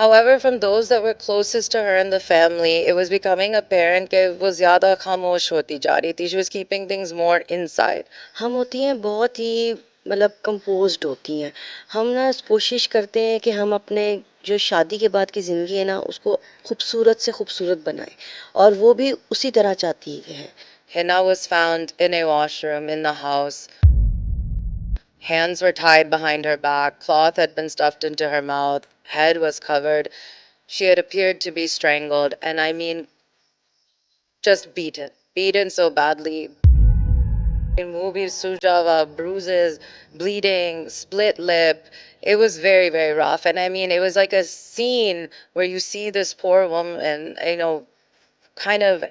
However, from those that were closest to her in the family, it was becoming apparent कि वो ज़्यादा खामोश होती जा रही थी. She was keeping things more inside. हम होती हैं बहुत ही मतलब कंपोज्ड होती हैं। हम ना कोशिश करते हैं कि हम अपने जो शादी के बाद की ज़िंदगी है ना उसको खूबसूरत से खूबसूरत बनाएं और वो भी उसी तरह चाहती है। Hina was found in a washroom in the house. Hands were tied behind her back, cloth had been stuffed into her mouth, head was covered. She had appeared to be strangled, and I mean, just beaten so badly. Movies, sujava, bruises, bleeding, split lip. It was very, very rough. And I mean, it was like a scene where you see this poor woman, kind of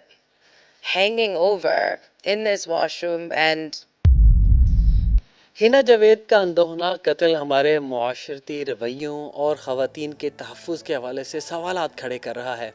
hanging over in this washroom and Hina Javed का अंदोहनाक कत्ल हमारे मुआशरती रवैयों और ख़वातीन के तहफ़्फ़ुज़ के हवाले से सवालात खड़े कर रहा है।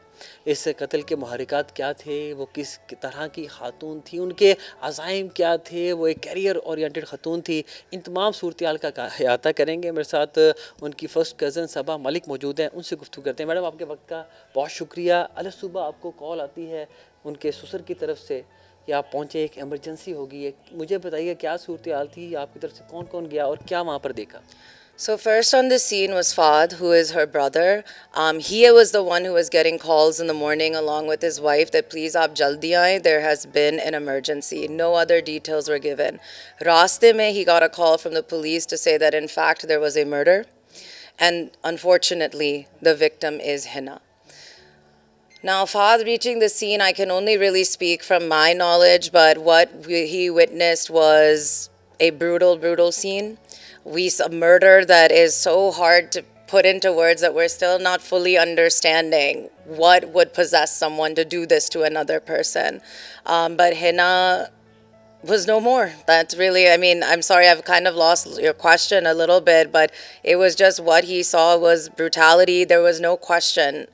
इस कत्ल के मुहर्रिकात क्या थे, वो किस तरह की ख़ातून थी, उनके अज़ाइम क्या थे, वो एक करियर ओरिएंटेड ख़ातून थी, इन तमाम सूरत-ए-हाल का अहाता करेंगे। मेरे साथ उनकी फ़र्स्ट कज़न सबा मलिक मौजूद हैं, उनसे गुफ्तगू करते हैं। मैडम, आपके वक्त का बहुत शुक्रिया। अलसुबह आपको कॉल आती है उनके ससुर की तरफ से कि आप पहुँचे, एक इमरजेंसी हो गई है। मुझे बताइए क्या सूरत-ए-हाल थी, आपकी तरफ से कौन-कौन गया और क्या वहाँ पर देखा? So first on the scene was Fahd, who is her brother. He was the one who was getting calls in the morning along with his wife that please aap jaldi aaye, there has been an emergency. No other details were given. Raste mein he got a call from the police to say that in fact there was a murder, and unfortunately the victim is Hina. Now, Fahd reaching the scene, I can only really speak from my knowledge, but what he witnessed was a brutal, brutal scene. A murder that is so hard to put into words that we're still not fully understanding what would possess someone to do this to another person. But Hina was no more. That's really, I mean, I'm sorry, I've kind of lost your question a little bit, but it was just what he saw was brutality. There was no question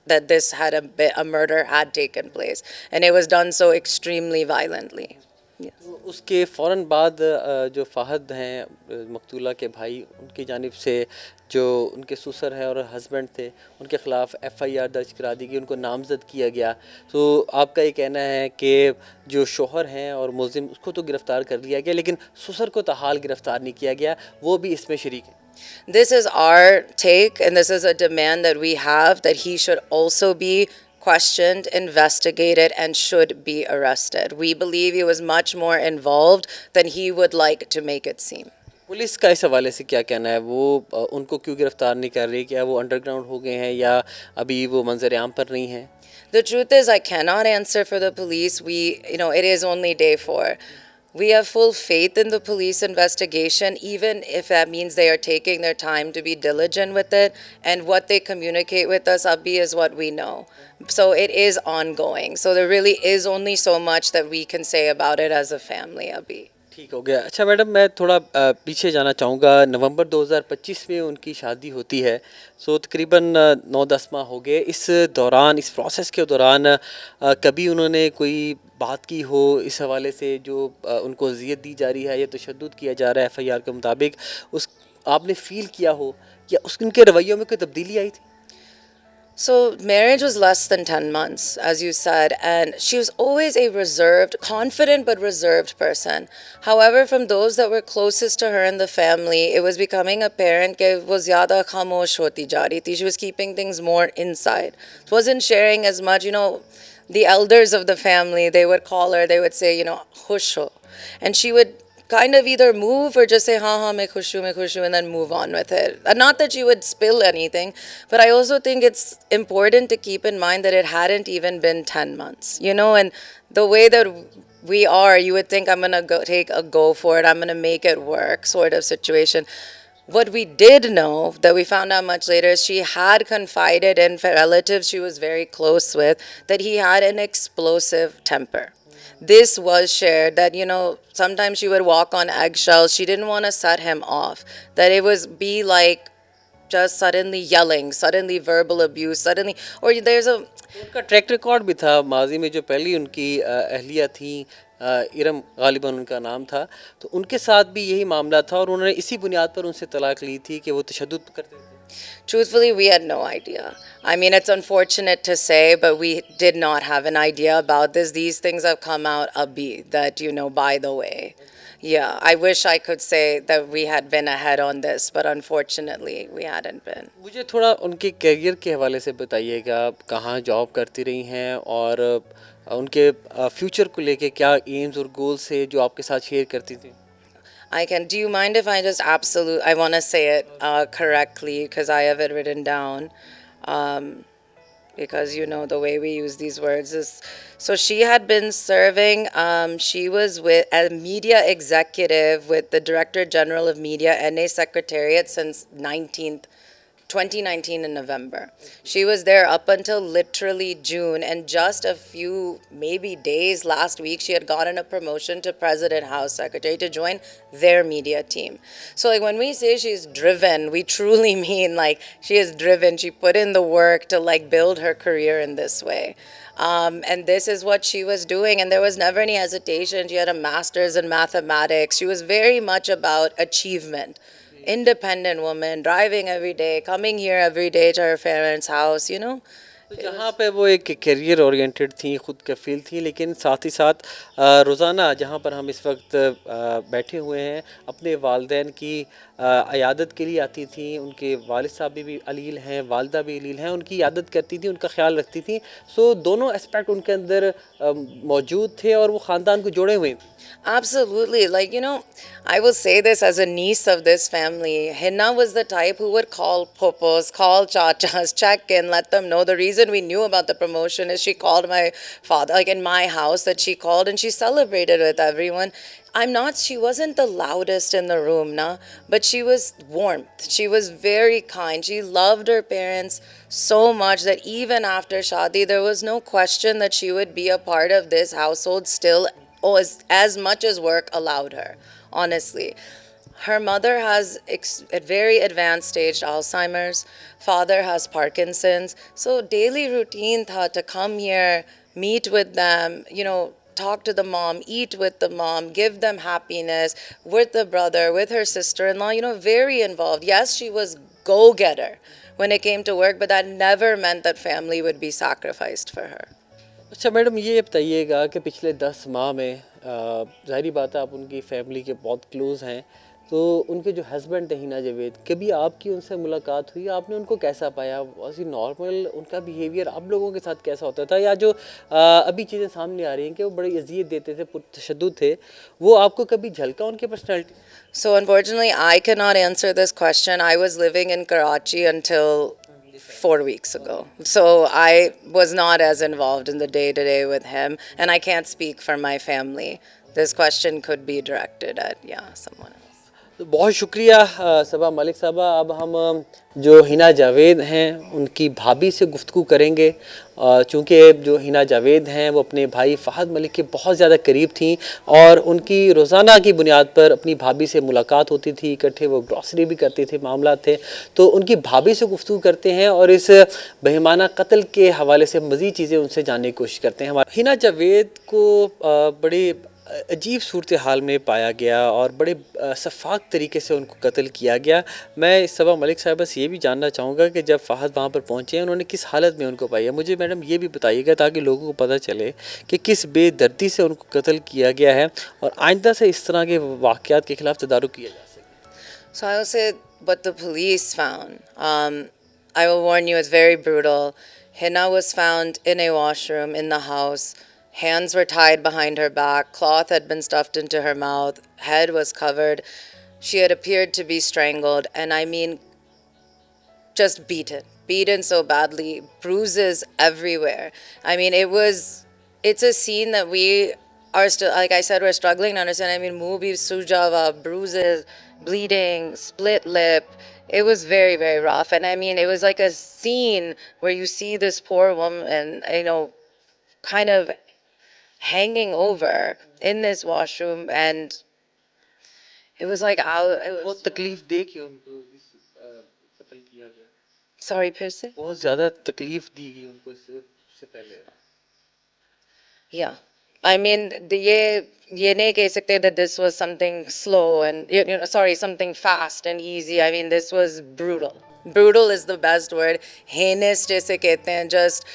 that this had a murder had taken place, and it was done so extremely violently. Yes. तो उसके फ़ौरन बाद जो फ़हद हैं मकतूला के भाई, उनकी जानिब से जो उनके ससुर हैं और हस्बैंड थे, उनके ख़िलाफ़ एफ़आईआर दर्ज करा दी गई, उनको नामज़द किया गया। तो आपका ये कहना है कि जो शौहर हैं और मुलज़िम, उसको तो गिरफ़्तार कर लिया गया, लेकिन ससुर को ताहाल गिरफ़्तार नहीं किया गया, वो भी इसमें शरीक है। This is our take, and this is a demand that we have, that he should also be questioned, investigated, and should be arrested. We believe he was much more involved than he would like to make it seem. Police का इस हवाले से क्या कहना है? वो उनको क्यों गिरफ़्तार नहीं कर रही? क्या वो अंडरग्राउंड हो गए हैं या अभी वो मंज़र आम पर नहीं हैं? The truth is, I cannot answer for the police. It is only day 4. We have full faith in the police investigation, even if that means they are taking their time to be diligent with it. And what they communicate with us, Abhi, is what we know. So it is ongoing. So there really is only so much that we can say about it as a family, Abhi. ठीक हो गया। अच्छा madam, मैं थोड़ा पीछे जाना चाहूँगा। नवंबर 2025 में उनकी शादी होती है, सो तकरीबन 9-10 माह हो गए। इस दौरान, इस प्रोसेस के दौरान कभी उन्होंने कोई बात की हो इस हवाले से जो उनको अज़ियत दी जा रही है या तशद्दुद किया जा रहा है एफ़आईआर के मुताबिक, उस आपने फ़ील किया हो या उनके रवैयों में कोई तब्दीली आई थी? So marriage was less than 10 months, as you said, and she was always a reserved, confident but reserved person. However, from those that were closest to her in the family, it was becoming apparent that wo zyada khamosh hoti ja rahi thi. She was keeping things more inside. She wasn't sharing as much, the elders of the family, they would call her, they would say, khush ho. And she would kind of either move or just say, ha, main khush hu, and then move on with it. And not that you would spill anything, but I also think it's important to keep in mind that it hadn't even been 10 months, and the way that we are, you would think I'm going to take a go for it, I'm going to make it work sort of situation. What we did know that we found out much later is she had confided in relatives she was very close with that he had an explosive temper. This was shared that, sometimes she would walk on eggshells. She didn't want to set him off. That it was be like just suddenly yelling, suddenly verbal abuse, suddenly, or there's a. उनका track record भी था माजी में, जो पहली उनकी अहलिया थी, इरम गालिबन उनका नाम था, तो उनके साथ भी यही मामला था और उन्होंने इसी बुनियाद पर उनसे तलाक ली थी कि वो तशद्दुद करते थे। Truthfully, we had no idea. I mean, it's unfortunate to say, but we did not have an idea about this. These things have come out abhi, that, by the way. Yeah, I wish I could say that we had been ahead on this, but unfortunately, we hadn't been. मुझे थोड़ा उनके career के हवाले से बताइएगा, आप कहाँ job करती रही हैं और उनके फ्यूचर को लेके क्या एम्स और गोल्स है जो आपके साथ शेयर करती थी? I can. Do you mind if I just I want to say it correctly because I have it written down. Um, because the way we use these words is so she had been serving, she was with a media executive with the Director General of Media, NA Secretariat, since 2019 in November. She was there up until literally June, and just a few, maybe days last week, she had gotten a promotion to President House Secretary to join their media team. So, like, when we say she's driven, we truly mean, like, she is driven. She put in the work to, like, build her career in this way. And this is what she was doing, and there was never any hesitation. She had a master's in mathematics. She was very much about achievement. Independent woman, driving every day, coming here every day to her parents' house. तो जहाँ पे वो एक career oriented थी, खुद कफ़ील थी, लेकिन साथ ही साथ रोज़ाना जहाँ पर हम इस वक्त बैठे हुए हैं, अपने वालिदैन की इयादत के लिए आती थी। उनके वालिद साहब भी अलील हैं, वालिदा भी अलील हैं, उनकी इयादत करती थी, उनका ख्याल रखती थी। सो दोनों एस्पेक्ट उनके अंदर मौजूद थे और वो ख़ानदान को जोड़े हुए थे। Absolutely. Like, I will say this as a niece of this family. Hinna was the type who would call popos, call chachas, check in, let them know. The reason we knew about the promotion is she called my father, like in my house, that she called and she celebrated with everyone. She wasn't the loudest in the room, but she was warmth. She was very kind. She loved her parents so much that even after Shadi, there was no question that she would be a part of this household still. Oh, as much as work allowed her, honestly. Her mother has a very advanced stage Alzheimer's. Father has Parkinson's. So daily routine tha to come here, meet with them, talk to the mom, eat with the mom, give them happiness, with the brother, with her sister-in-law, very involved. Yes, she was go-getter when it came to work, but that never meant that family would be sacrificed for her. अच्छा madam, ये बताइएगा कि पिछले 10 माह में ज़ाहिरी बात है आप उनकी फैमिली के बहुत क्लोज़ हैं, तो उनके जो हस्बैंड थे हिना जावेद, कभी आपकी उनसे मुलाकात हुई? आपने उनको कैसा पाया? Was he normal? उनका बिहेवियर आप लोगों के साथ कैसा होता था? या जो अभी चीज़ें सामने आ रही हैं कि वो बड़ी अज़ियत देते थे, पुरतशद्दुद थे, वो आपको कभी झलका उनके personality? So unfortunately, I cannot answer this question. I was living in Karachi until 4 weeks ago. So I was not as involved in the day to day with him, and I can't speak for my family. This question could be directed at, someone else. तो बहुत शुक्रिया सबा मलिक साहबा। अब हम जो हिना जावेद हैं उनकी भाभी से गुफ्तगू करेंगे, चूँकि जो हिना जावेद हैं वो अपने भाई फ़हद मलिक के बहुत ज़्यादा करीब थी और उनकी रोज़ाना की बुनियाद पर अपनी भाभी से मुलाकात होती थी, इकट्ठे वो ग्रॉसरी भी करते थे, मामला थे। तो उनकी भाभी से गुफ्तगू करते हैं और इस बेईमाना कत्ल के हवाले से मज़ीद चीज़ें उनसे जानने की कोशिश करते हैं। हिना जावेद को बड़ी अजीब सूरत हाल में पाया गया और बड़े शफ़ाक तरीके से उनको कत्ल किया गया। मैं सबा मलिक साहब से ये भी जानना चाहूँगा कि जब फ़हद वहाँ पर पहुँचे हैं उन्होंने किस हालत में उनको पाया? मुझे मैडम ये भी बताइएगा ताकि लोगों को पता चले कि किस बेदर्दी से उनको कत्ल किया गया है और आइंदा से इस तरह के वाक़यात के ख़िलाफ़ तदारुक किया जा सके। So I will say what the police found. I will warn you, it's very brutal. Hina was found in a washroom in the house. Hands were tied behind her back. Cloth had been stuffed into her mouth. Head was covered. She had appeared to be strangled. And I mean, just beaten. Beaten so badly. Bruises everywhere. I mean, it's a scene that we are still, like I said, we're struggling to understand. I mean, mubi, sujava, bruises, bleeding, split lip. It was very, very rough. And I mean, it was like a scene where you see this poor woman, kind of hanging over in this washroom, and it was like बहुत तकलीफ दे के उनको कत्ल किया गया। sorry, फिर से? बहुत ज़्यादा तकलीफ दी गई उनको इससे पहले। Yeah. I mean, ये नहीं कह सकते that this was something slow and, sorry, something fast and easy. I mean, this was brutal. Brutal is the best word. Heinous जैसे कहते हैं, just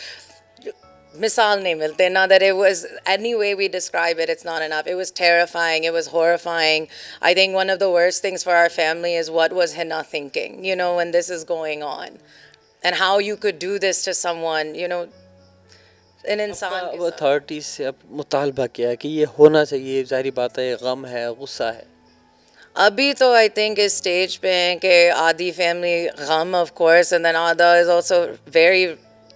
misal nahi milte na, that it was any way we describe it, it's not enough. It was terrifying, it was horrifying. I think one of the worst things for our family is what was Hina thinking, you know, when this is going on, and how you could do this to someone, you know, an इंसान के अब साथ. Authorities से अब मुतालबा किया है कि ये होना चाहिए, जाहिर बात है गम है, गुस्सा है। अभी तो आई थिंक इस स्टेज पे हैं कि आधी फैमिली गम ऑफ कोर्स एंड देन आधा is also very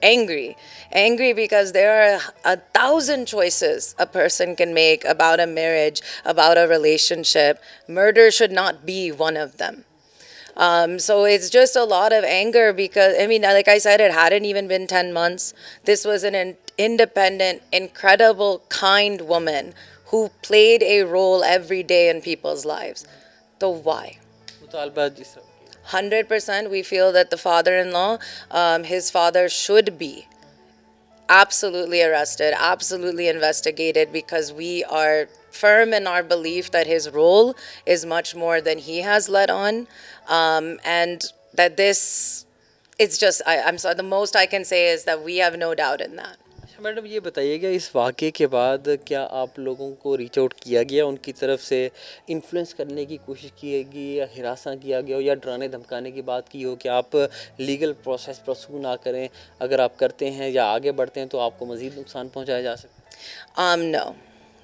angry because there are 1,000 choices a person can make about a marriage, about a relationship. Murder should not be one of them. So it's just a lot of anger because, I mean, like I said, it hadn't even been 10 months. This was an independent, incredible, kind woman who played a role every day in people's lives. So why? मुतालबा जिस तरह की 100% we feel that the father-in-law, his father should be absolutely arrested, absolutely investigated, because we are firm in our belief that his role is much more than he has let on, and that this, it's just, I'm sorry, the most I can say is that we have no doubt in that. अच्छा madam, ये बताइएगा इस वाक़े के बाद क्या आप लोगों को रीच आउट किया गया, उनकी तरफ से इन्फ्लुएंस करने की कोशिश की गई, या हिरासा किया गया हो, या डराने धमकाने की बात की हो कि आप लीगल प्रोसेस परसू ना करें, अगर आप करते हैं या आगे बढ़ते हैं तो आपको मज़ीद नुकसान पहुंचाया जा सकता है? No.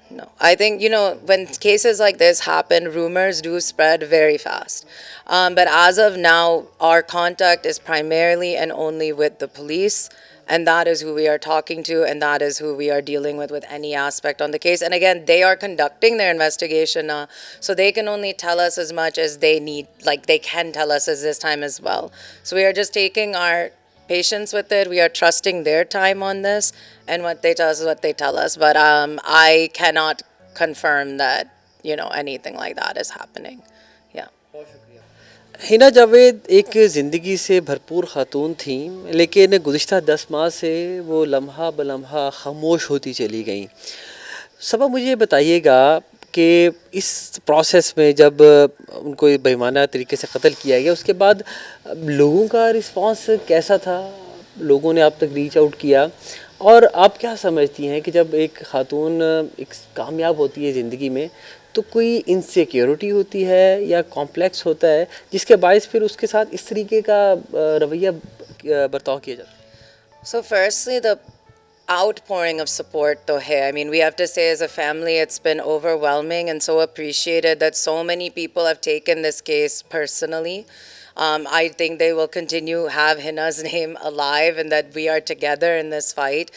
No. I think, you know, when cases like this happen, rumors do spread very fast. But as of now, our contact is primarily and only with the police. And that is who we are talking to, and that is who we are dealing with any aspect on the case. And again, they are conducting their investigation now, so they can only tell us as much as they need, like they can tell us at this time as well. So we are just taking our patience with it. We are trusting their time on this, and what they tell us is what they tell us. But I cannot confirm that, you know, anything like that is happening. Yeah. Hina Javed एक ज़िंदगी से भरपूर ख़ातून थी, लेकिन गुज़िश्ता 10 माह से वो लम्हा ब लम्हा ख़ामोश होती चली गईं। सबब मुझे बताइएगा कि इस प्रोसेस में जब उनको बेईमाना तरीके से कत्ल किया गया, उसके बाद लोगों का रिस्पांस कैसा था? लोगों ने आप तक रीच आउट किया, और आप क्या समझती हैं कि जब एक ख़ातून एक कामयाब होती है ज़िंदगी में, तो कोई इनसिक्योरिटी होती है या कॉम्प्लेक्स होता है जिसके बायस फिर उसके साथ इस तरीके का रवैया बर्ताव किया जाता है? So firstly, the outpouring of support though here, I mean, we have to say as a family it's been overwhelming and so appreciated that so many people have taken this case personally. I think they will continue have Hina's name alive and that we are together in this fight.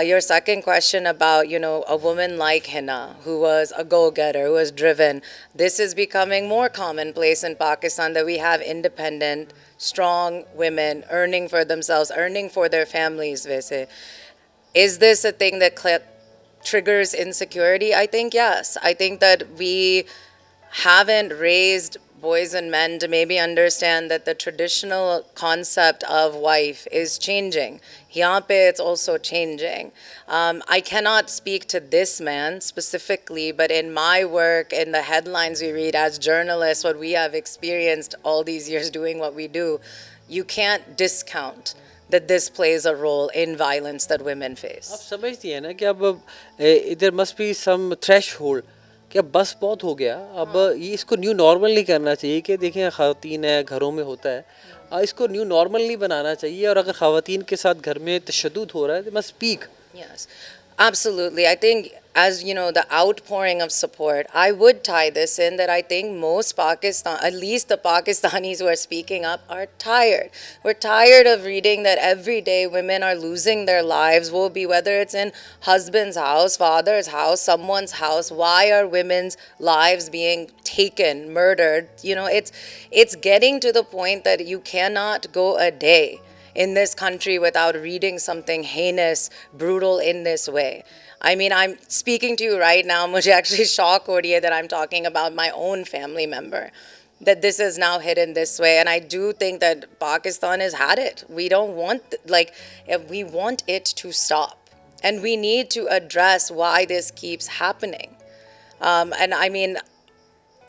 Your second question about, you know, a woman like Hina who was a go-getter, who was driven. This is becoming more commonplace in Pakistan, that we have independent, strong women earning for themselves, earning for their families. वैसे. Is this a thing that triggers insecurity? I think yes. I think that we haven't raised boys and men to maybe understand that the traditional concept of wife is changing. यहाँ पे it's also changing. I cannot speak to this man specifically, but in my work, in the headlines we read as journalists, what we have experienced all these years doing what we do, you can't discount that this plays a role in violence that women face. आप समझती हैं ना कि अब इधर must be some threshold कि अब बस बहुत हो गया, अब ये इसको न्यू नॉर्मल नहीं करना चाहिए कि देखें ख़वातीन है घरों में होता है, इसको न्यू नॉर्मल नहीं बनाना चाहिए, और अगर ख़वातीन के साथ घर में तशद्दुद हो रहा है तो must speak. Yes, absolutely. I think, as you know, the outpouring of support, I would tie this in that I think most Pakistan, at least the Pakistanis who are speaking up, are tired. We're tired of reading that every day women are losing their lives, will be whether it's in husband's house, father's house, someone's house. Why are women's lives being taken, murdered? You know, it's getting to the point that you cannot go a day in this country without reading something heinous, brutal in this way. I mean, I'm speaking to you right now, mujhe actually shock ho rahi hai that I'm talking about my own family member, that this is now hidden this way. And I do think that Pakistan has had it. We don't want, like, we want it to stop. And we need to address why this keeps happening. And I mean,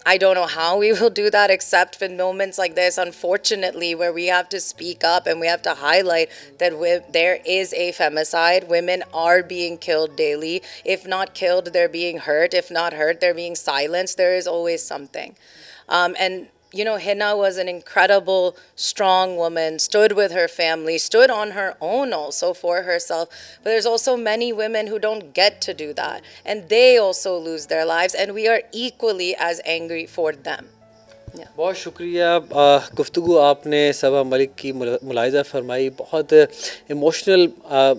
I don't know how we will do that except in moments like this, unfortunately, where we have to speak up and we have to highlight that there is a femicide. Women are being killed daily. If not killed, they're being hurt. If not hurt, they're being silenced. There is always something. And you know, Hina was an incredible, strong woman, stood with her family, stood on her own also for herself. But there's also many women who don't get to do that. And they also lose their lives. And we are equally as angry for them. बहुत शुक्रिया। गुफ्तगू आपने सबा मलिक की मुलाहिज़ा फरमाई। बहुत emotional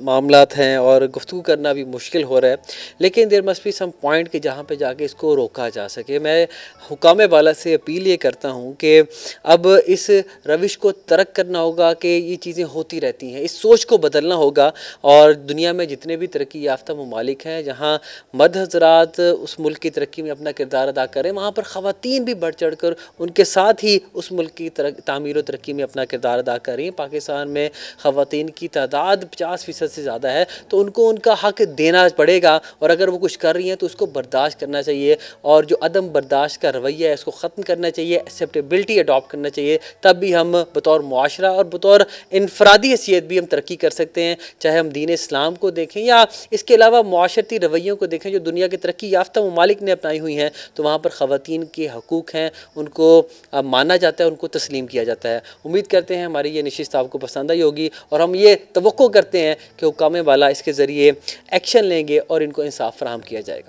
मामलात हैं और गुफ्तगू करना भी मुश्किल हो रहा है, लेकिन there must be some point कि जहाँ पे जाके इसको रोका जा सके। मैं हुकाम बाला से अपील ये करता हूँ कि अब इस रविश को तर्क करना होगा कि ये चीज़ें होती रहती हैं, इस सोच को बदलना होगा। और दुनिया में जितने भी तरक्की याफ्ता ममालिक हैं जहाँ मर्द हज़रात उस मुल्क की तरक्की में अपना किरदार अदा करें, वहाँ पर ख़वातीन भी बढ़ चढ़ कर उनके साथ ही उस मुल्क की तामीर व तरक्की में अपना किरदार अदा करें। पाकिस्तान में ख़वातीन की तादाद 50% से ज़्यादा है, तो उनको उनका हक़ देना पड़ेगा। और अगर वो कुछ कर रही हैं तो उसको बर्दाश्त करना चाहिए, और जो अदम बर्दाश्त का रवैया है इसको ख़त्म करना चाहिए, एक्सेप्टेबिलिटी अडॉप्ट करना चाहिए। तब भी हम बतौर मुआशरा और बतौर इनफरादी हैसियत भी हम तरक्की कर सकते हैं। चाहे हम दीन इस्लाम को देखें या इसके अलावा मुआशरती रवैयों को देखें जो दुनिया के तरक्की याफ्ता ममालिक ने अपनाई हुई हैं, तो वहाँ पर ख़वातीन के हकूक़ हैं, उनको माना जाता है, उनको तस्लीम किया जाता है। उम्मीद करते हैं हमारी ये नशिस्त आपको पसंद आई होगी, और हम ये तवक्को करते हैं कि हुकाम बाला इसके ज़रिए एक्शन लेंगे और इनको इंसाफ फराहम किया जाएगा।